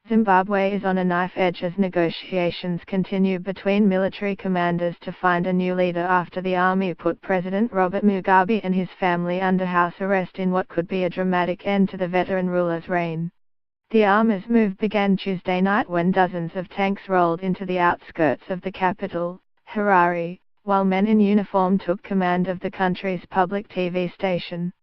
Zimbabwe is on a knife edge as negotiations continue between military commanders to find a new leader after the army put President Robert Mugabe and his family under house arrest in what could be a dramatic end to the veteran ruler's reign. The army's move began Tuesday night when dozens of tanks rolled into the outskirts of the capital, Harare, while men in uniform took command of the country's public TV station.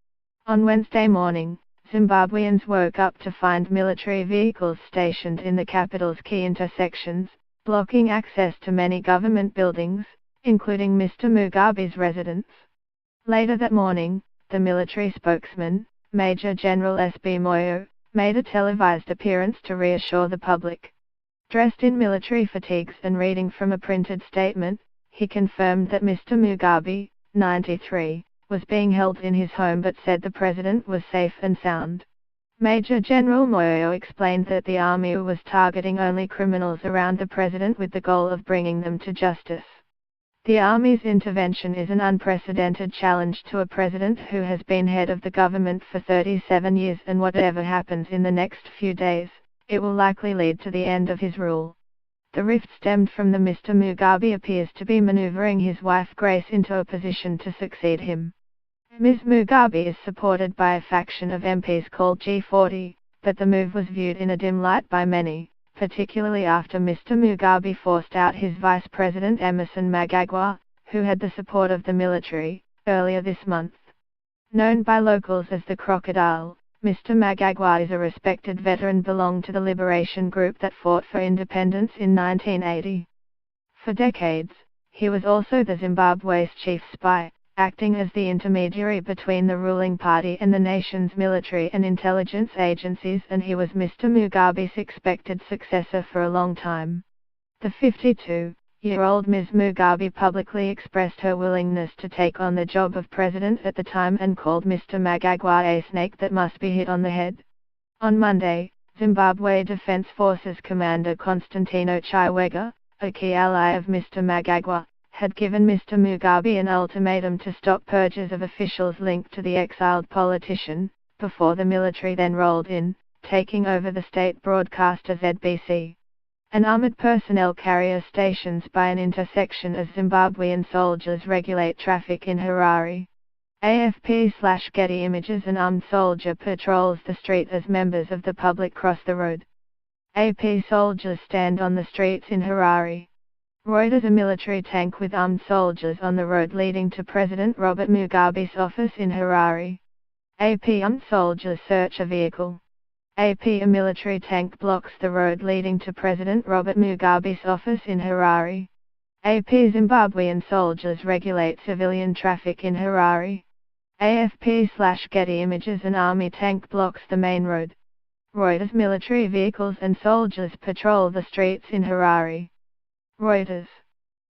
On Wednesday morning, Zimbabweans woke up to find military vehicles stationed in the capital's key intersections, blocking access to many government buildings, including Mr. Mugabe's residence. Later that morning, the military spokesman, Major General S.B. Moyo, made a televised appearance to reassure the public. Dressed in military fatigues and reading from a printed statement, he confirmed that Mr. Mugabe, 93, was being held in his home but said the president was safe and sound. Major General Moyo explained that the army was targeting only criminals around the president with the goal of bringing them to justice. The army's intervention is an unprecedented challenge to a president who has been head of the government for 37 years, and whatever happens in the next few days, it will likely lead to the end of his rule. The rift stemmed from the Mr. Mugabe appears to be maneuvering his wife Grace into a position to succeed him. Ms. Mugabe is supported by a faction of MPs called G40, but the move was viewed in a dim light by many, particularly after Mr. Mugabe forced out his vice president Emmerson Mnangagwa, who had the support of the military, earlier this month. Known by locals as the Crocodile, Mr. Mnangagwa is a respected veteran belonging to the liberation group that fought for independence in 1980. For decades, he was also the Zimbabwe's chief spy, acting as the intermediary between the ruling party and the nation's military and intelligence agencies, and he was Mr. Mugabe's expected successor for a long time. The 52-year-old Ms. Mugabe publicly expressed her willingness to take on the job of president at the time and called Mr. Mnangagwa a snake that must be hit on the head. On Monday, Zimbabwe Defense Forces Commander Constantino Chiwenga, a key ally of Mr. Mnangagwa, had given Mr. Mugabe an ultimatum to stop purges of officials linked to the exiled politician, before the military then rolled in, taking over the state broadcaster ZBC. An armored personnel carrier stations by an intersection as Zimbabwean soldiers regulate traffic in Harare. AFP/Getty Images: an armed soldier patrols the street as members of the public cross the road. AP soldiers stand on the streets in Harare. Reuters: a military tank with armed soldiers on the road leading to President Robert Mugabe's office in Harare. AP: armed soldiers search a vehicle. AP: a military tank blocks the road leading to President Robert Mugabe's office in Harare. AP: Zimbabwean soldiers regulate civilian traffic in Harare. AFP/Getty Images: an army tank blocks the main road. Reuters: military vehicles and soldiers patrol the streets in Harare. Reuters.